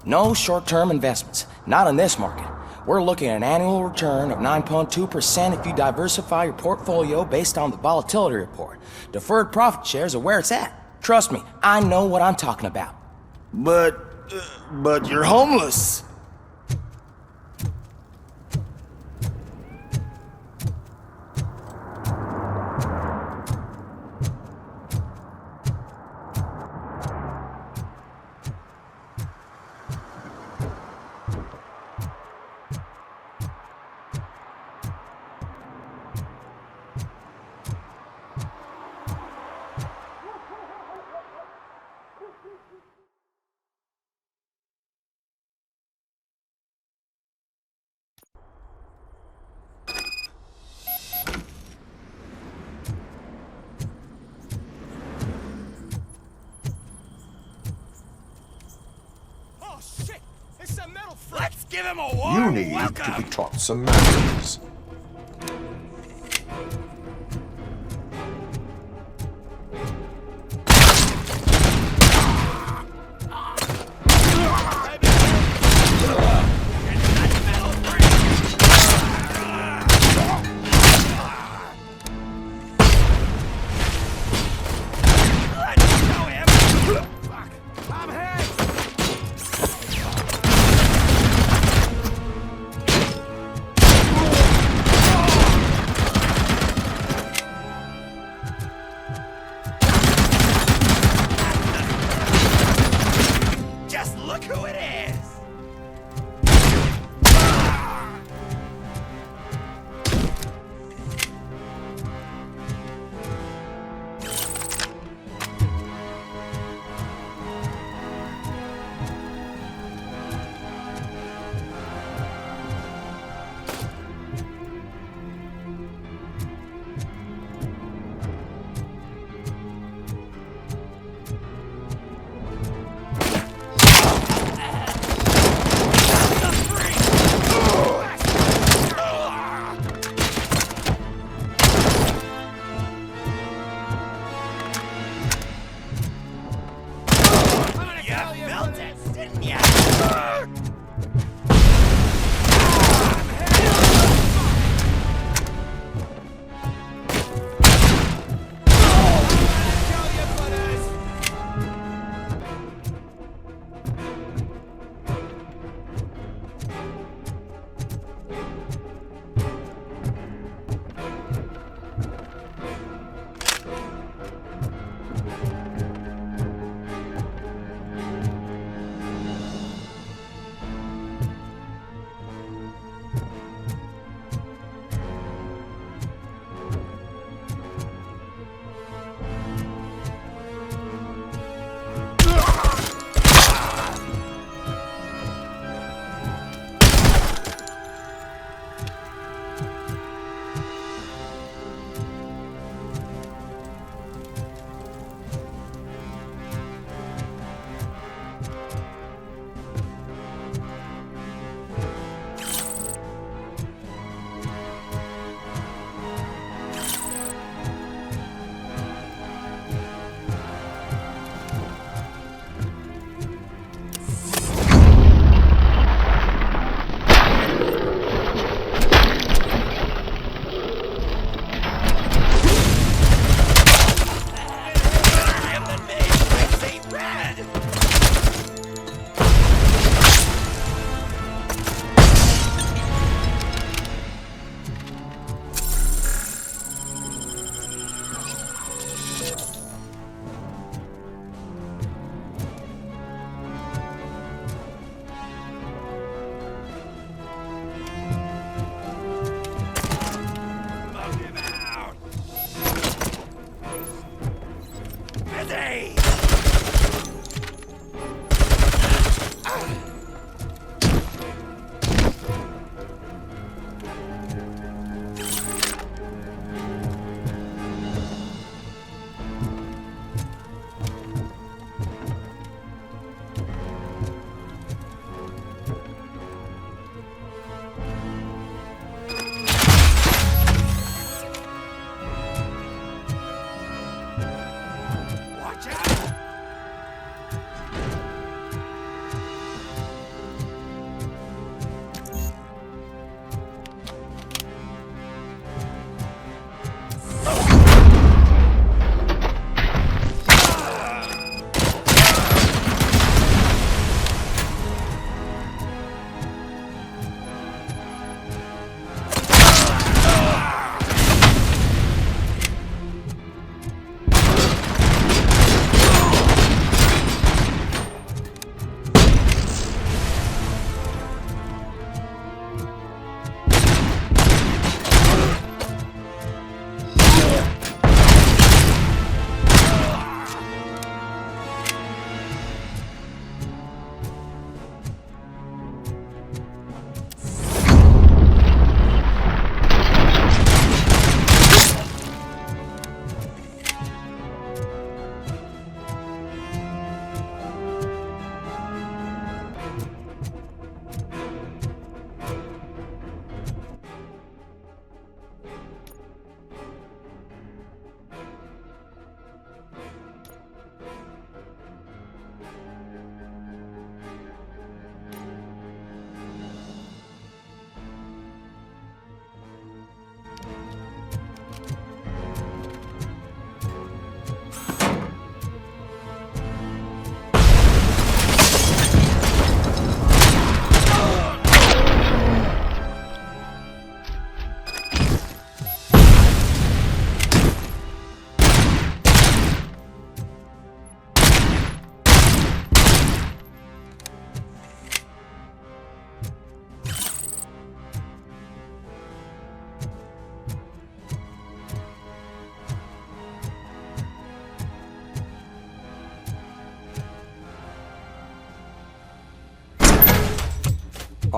No short-term investments. Not in this market. We're looking at an annual return of 9.2% if you diversify your portfolio based on the volatility report. Deferred profit shares are where it's at. Trust me, I know what I'm talking about. But you're homeless. Let's give him a warm You need welcome. to be taught some manners.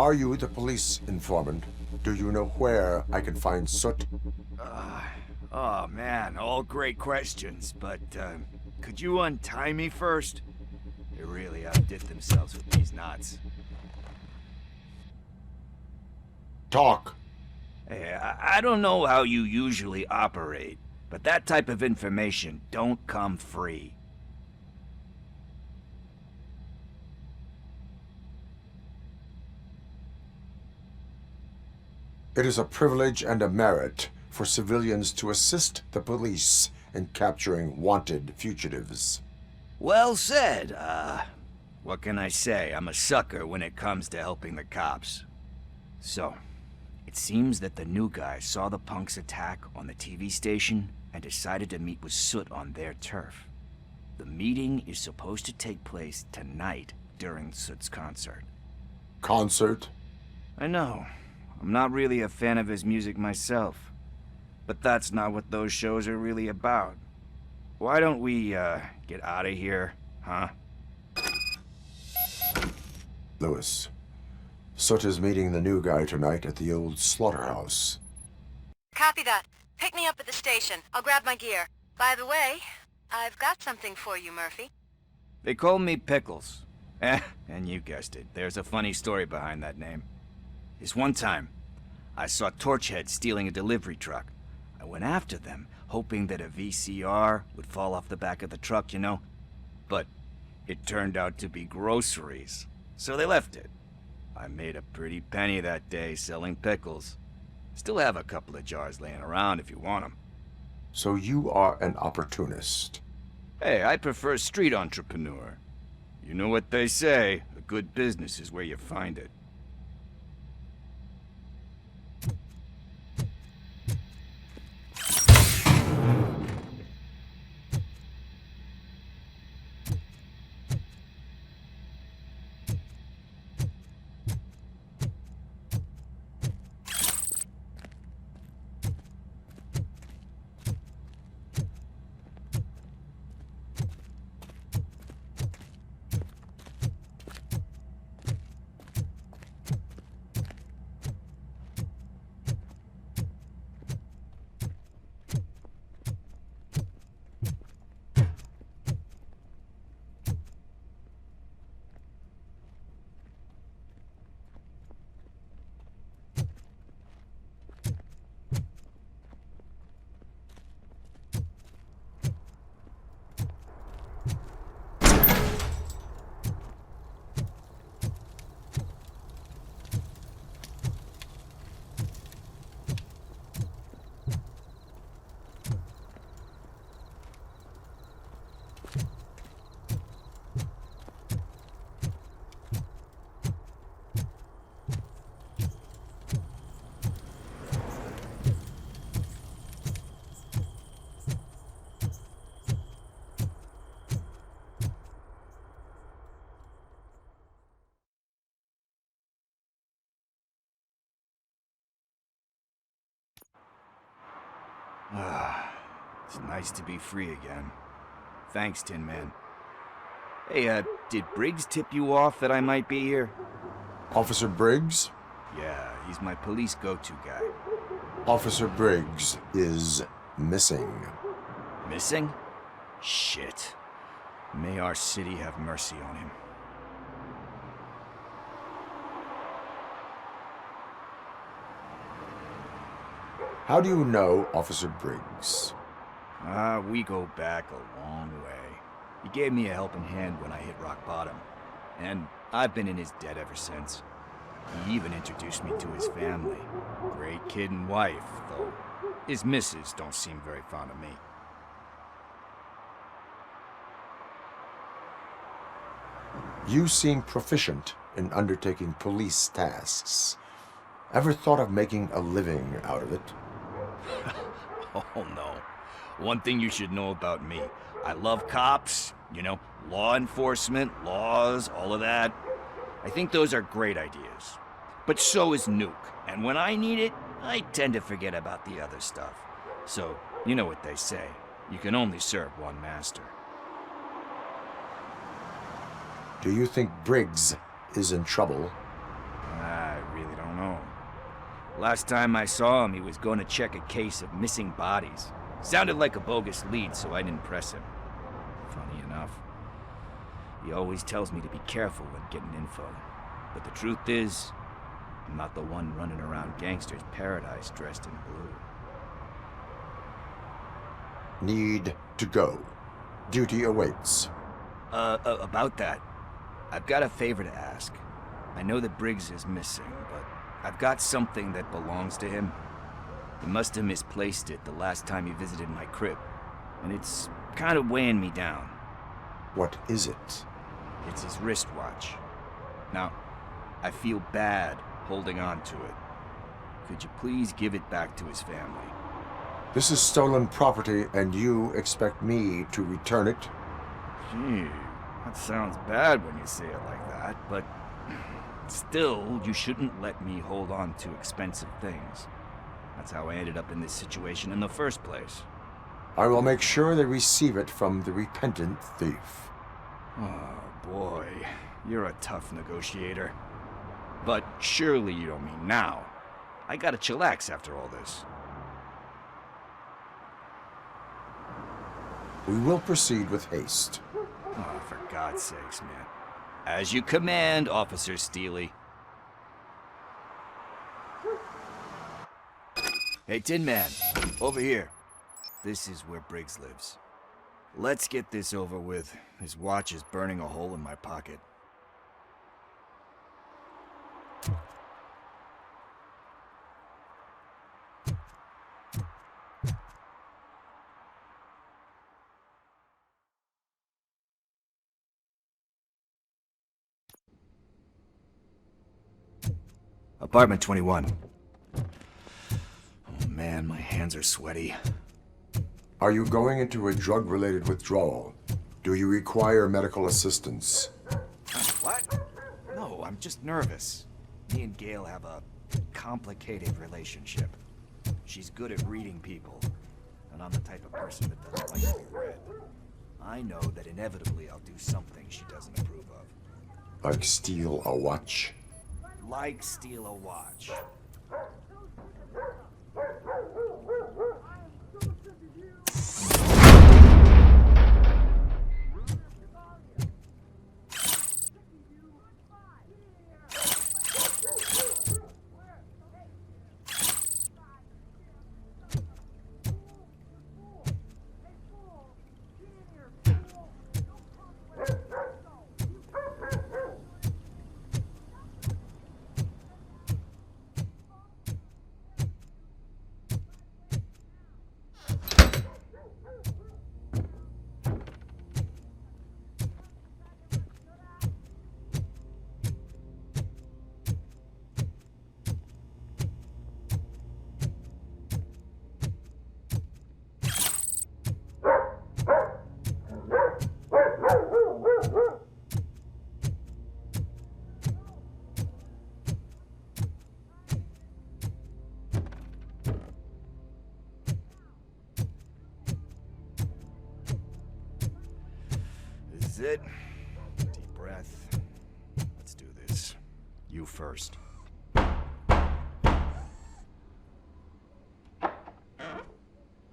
Are you the police informant? Do you know where I can find Soot? Oh man, all great questions, but could you untie me first? They really outdid themselves with these knots. Talk. Hey, I don't know how you usually operate, but that type of information don't come free. It is a privilege and a merit for civilians to assist the police in capturing wanted fugitives. Well said. What can I say? I'm a sucker when it comes to helping the cops. So, it seems that the new guy saw the punks' attack on the TV station and decided to meet with Soot on their turf. The meeting is supposed to take place tonight during Soot's concert. Concert? I know. I'm not really a fan of his music myself. But that's not what those shows are really about. Why don't we, get out of here, huh? Lewis. Soot is meeting the new guy tonight at the old slaughterhouse. Copy that. Pick me up at the station. I'll grab my gear. By the way, I've got something for you, Murphy. They call me Pickles. And you guessed it. There's a funny story behind that name. This one time, I saw Torchhead stealing a delivery truck. I went after them, hoping that a VCR would fall off the back of the truck, you know? But it turned out to be groceries, so they left it. I made a pretty penny that day selling pickles. Still have a couple of jars laying around if you want them. So you are an opportunist. Hey, I prefer street entrepreneur. You know what they say, a good business is where you find it. It's nice to be free again. Thanks, Tin Man. Hey, did Briggs tip you off that I might be here? Officer Briggs? Yeah, he's my police go-to guy. Officer Briggs is missing. Missing? Shit. May our city have mercy on him. How do you know Officer Briggs? We go back a long way. He gave me a helping hand when I hit rock bottom. And I've been in his debt ever since. He even introduced me to his family. Great kid and wife, though his missus don't seem very fond of me. You seem proficient in undertaking police tasks. Ever thought of making a living out of it? Oh no. One thing you should know about me. I love cops, you know, law enforcement, laws, all of that. I think those are great ideas. But so is Nuke. And when I need it, I tend to forget about the other stuff. So, you know what they say. You can only serve one master. Do you think Briggs is in trouble? Last time I saw him, he was going to check a case of missing bodies. Sounded like a bogus lead, so I didn't press him. Funny enough, he always tells me to be careful when getting info. But the truth is, I'm not the one running around gangster's paradise dressed in blue. Need to go. Duty awaits. About that, I've got a favor to ask. I know that Briggs is missing, but I've got something that belongs to him. He must have misplaced it the last time he visited my crib, and it's kind of weighing me down. What is it? It's his wristwatch. Now, I feel bad holding on to it. Could you please give it back to his family? This is stolen property, and you expect me to return it? Gee, that sounds bad when you say it like that, but still, you shouldn't let me hold on to expensive things. That's how I ended up in this situation in the first place. I will make sure they receive it from the repentant thief. Oh boy, you're a tough negotiator. But surely you don't mean now. I gotta chillax after all this. We will proceed with haste. Oh, for God's sakes, man. As you command, Officer Steely. Hey, Tin Man, over here. This is where Briggs lives. Let's get this over with. His watch is burning a hole in my pocket. Apartment 21. Oh man, my hands are sweaty. Are you going into a drug-related withdrawal? Do you require medical assistance? What? No, I'm just nervous. Me and Gail have a complicated relationship. She's good at reading people, and I'm the type of person that doesn't like to be read. I know that inevitably I'll do something she doesn't approve of. Like steal a watch? Like steal a watch. It. Deep breath. Let's do this. You first.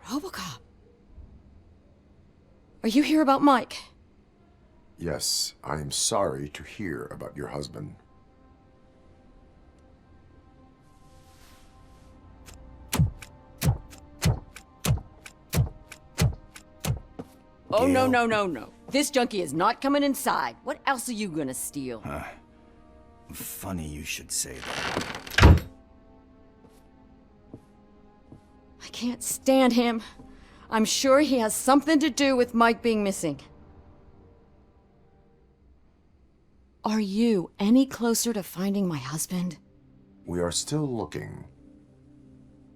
RoboCop. Are you here about Mike? Yes, I am sorry to hear about your husband. Oh, no. This junkie is not coming inside. What else are you gonna steal? Funny you should say that. I can't stand him. I'm sure he has something to do with Mike being missing. Are you any closer to finding my husband? We are still looking.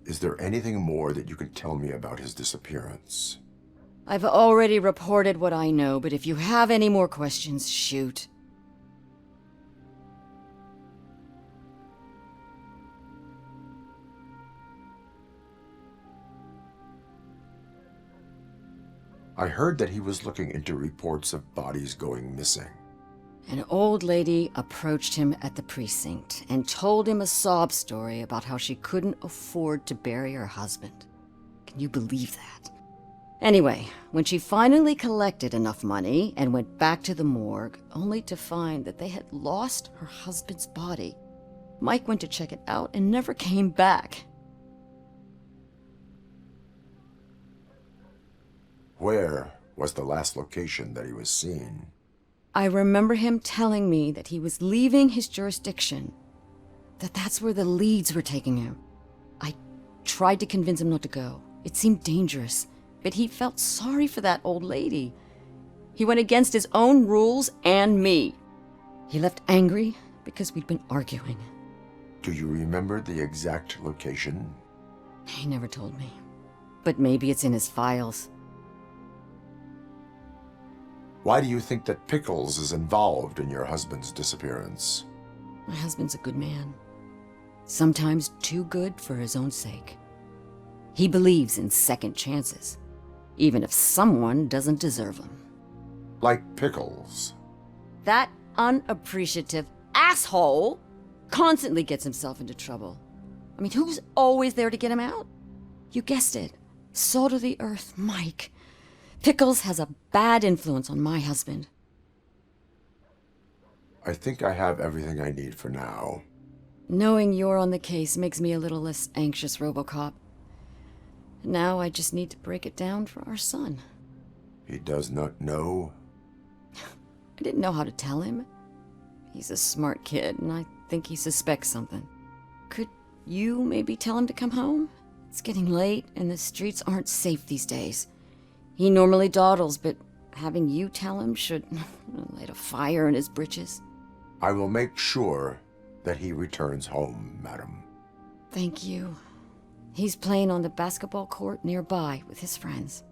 Is there anything more that you can tell me about his disappearance? I've already reported what I know, but if you have any more questions, shoot. I heard that he was looking into reports of bodies going missing. An old lady approached him at the precinct and told him a sob story about how she couldn't afford to bury her husband. Can you believe that? Anyway, when she finally collected enough money and went back to the morgue, only to find that they had lost her husband's body, Mike went to check it out and never came back. Where was the last location that he was seen? I remember him telling me that he was leaving his jurisdiction, that that's where the leads were taking him. I tried to convince him not to go. It seemed dangerous, but he felt sorry for that old lady. He went against his own rules and me. He left angry because we'd been arguing. Do you remember the exact location? He never told me, but maybe it's in his files. Why do you think that Pickles is involved in your husband's disappearance? My husband's a good man. Sometimes too good for his own sake. He believes in second chances, even if someone doesn't deserve them. Like Pickles. That unappreciative asshole constantly gets himself into trouble. I mean, who's always there to get him out? You guessed it. Salt of the earth, Mike. Pickles has a bad influence on my husband. I think I have everything I need for now. Knowing you're on the case makes me a little less anxious, RoboCop. Now I just need to break it down for our son. He does not know? I didn't know how to tell him. He's a smart kid, and I think he suspects something. Could you maybe tell him to come home? It's getting late, and the streets aren't safe these days. He normally dawdles, but having you tell him should light a fire in his britches. I will make sure that he returns home, madam. Thank you. He's playing on the basketball court nearby with his friends.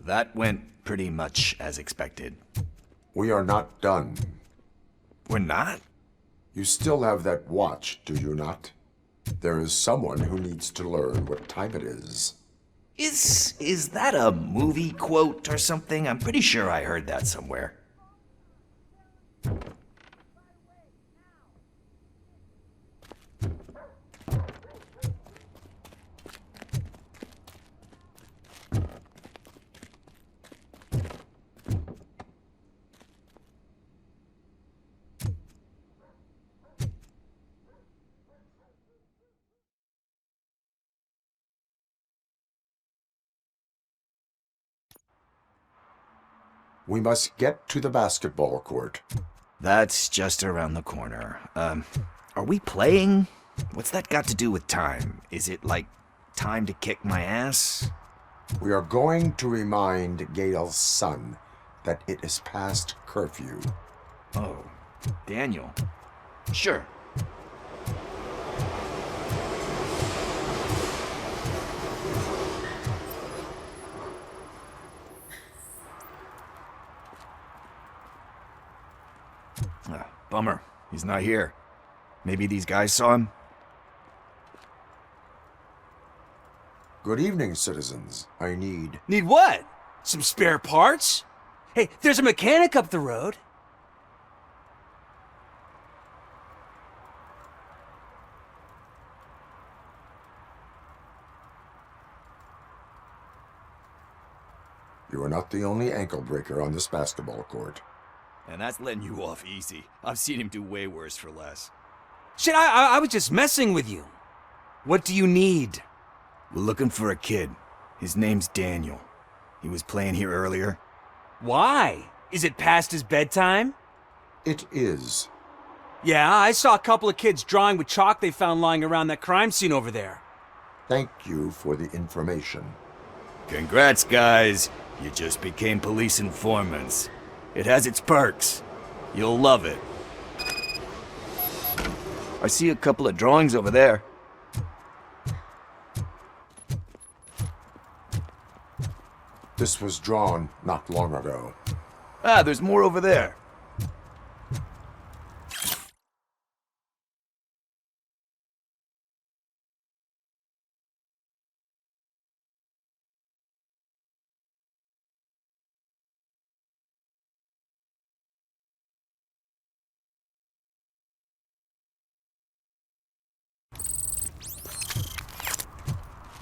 That went pretty much as expected. We are not done. We're not? You still have that watch, do you not? There is someone who needs to learn what time it is. Is that a movie quote or something? I'm pretty sure I heard that somewhere. We must get to the basketball court. That's just around the corner. Are we playing? What's that got to do with time? Is it like time to kick my ass? We are going to remind Gail's son that it is past curfew. Oh, Daniel. Sure. Bummer. He's not here. Maybe these guys saw him? Good evening, citizens. I need... Need what? Some spare parts? Hey, there's a mechanic up the road. You are not the only ankle breaker on this basketball court. And that's letting you off easy. I've seen him do way worse for less. Shit, I was just messing with you. What do you need? We're looking for a kid. His name's Daniel. He was playing here earlier. Why? Is it past his bedtime? It is. Yeah, I saw a couple of kids drawing with chalk they found lying around that crime scene over there. Thank you for the information. Congrats, guys. You just became police informants. It has its perks. You'll love it. I see a couple of drawings over there. This was drawn not long ago. Ah, there's more over there.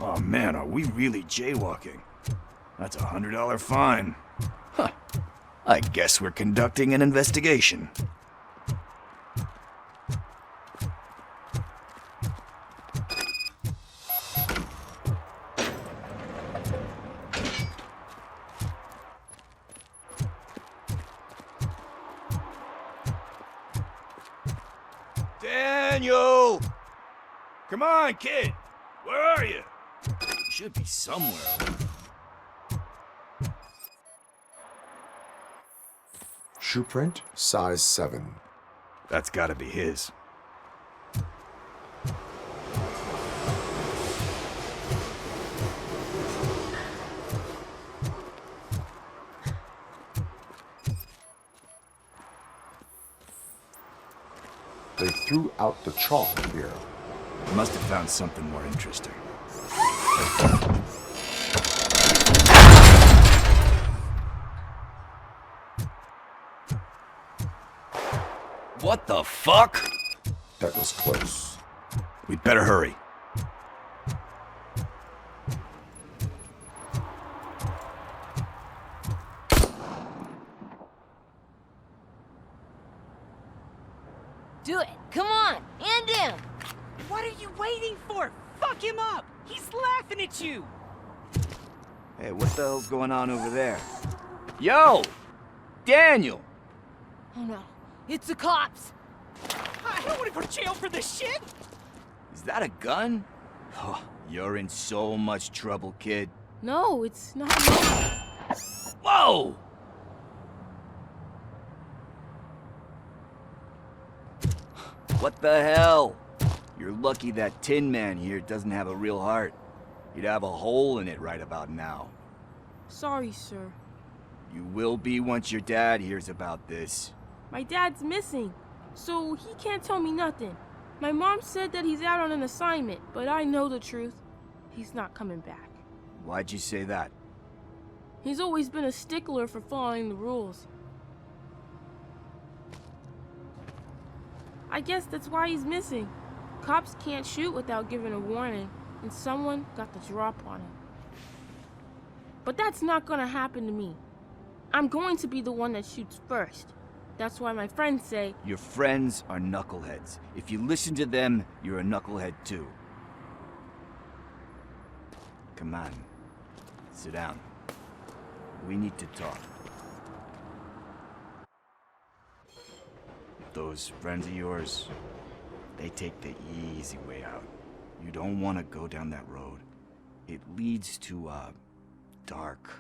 Oh man, are we really jaywalking? That's a $100 fine. Huh. I guess we're conducting an investigation. Daniel! Come on, kid! Where are you? You should be somewhere. Shoe print, size 7. That's gotta be his. They threw out the chalk here. Must have found something more interesting. What the fuck? That was close. We'd better hurry. Do it! Come on! End him! What are you waiting for? Fuck him up! He's laughing at you! Hey, what the hell's going on over there? Yo! Daniel! Oh no, it's the cops! I don't want to go to jail for this shit! Is that a gun? Oh, you're in so much trouble, kid. No, it's not. Whoa! What the hell? You're lucky that Tin Man here doesn't have a real heart. He'd have a hole in it right about now. Sorry, sir. You will be once your dad hears about this. My dad's missing, so he can't tell me nothing. My mom said that he's out on an assignment, but I know the truth. He's not coming back. Why'd you say that? He's always been a stickler for following the rules. I guess that's why he's missing. Cops can't shoot without giving a warning, and someone got the drop on him. But that's not gonna happen to me. I'm going to be the one that shoots first. That's why my friends say... Your friends are knuckleheads. If you listen to them, you're a knucklehead too. Come on. Sit down. We need to talk. Those friends of yours, they take the easy way out. You don't want to go down that road. It leads to a dark,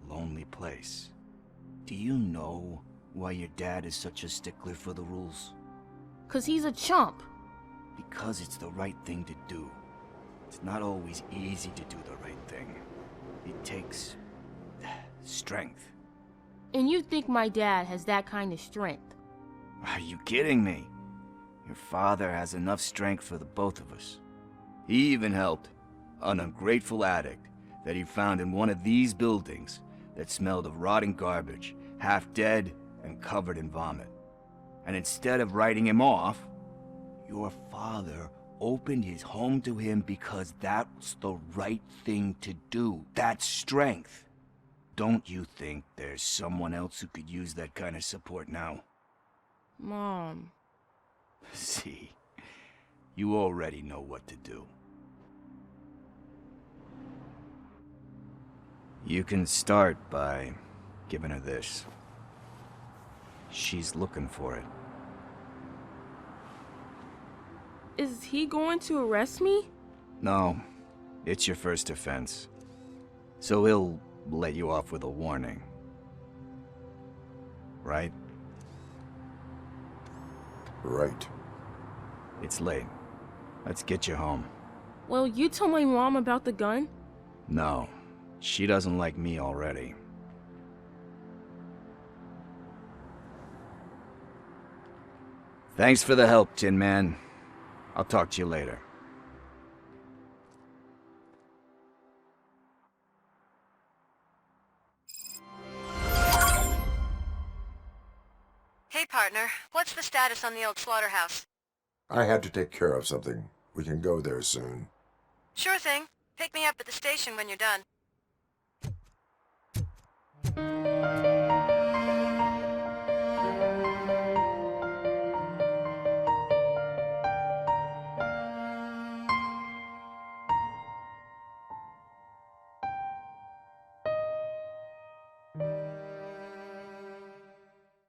lonely place. Do you know why your dad is such a stickler for the rules? 'Cause he's a chump. Because it's the right thing to do. It's not always easy to do the right thing. It takes strength. And you think my dad has that kind of strength? Are you kidding me? Your father has enough strength for the both of us. He even helped an ungrateful addict that he found in one of these buildings that smelled of rotting garbage, half dead and covered in vomit. And instead of writing him off, your father opened his home to him because that's the right thing to do. That's strength. Don't you think there's someone else who could use that kind of support now? Mom. See, you already know what to do. You can start by giving her this. She's looking for it. Is he going to arrest me? No, it's your first offense. So he'll let you off with a warning. Right? Right. It's late. Let's get you home. Well, you told my mom about the gun? No, she doesn't like me already. Thanks for the help, Tin Man. I'll talk to you later. Hey, partner. What's the status on the old slaughterhouse? I had to take care of something. We can go there soon. Sure thing. Pick me up at the station when you're done.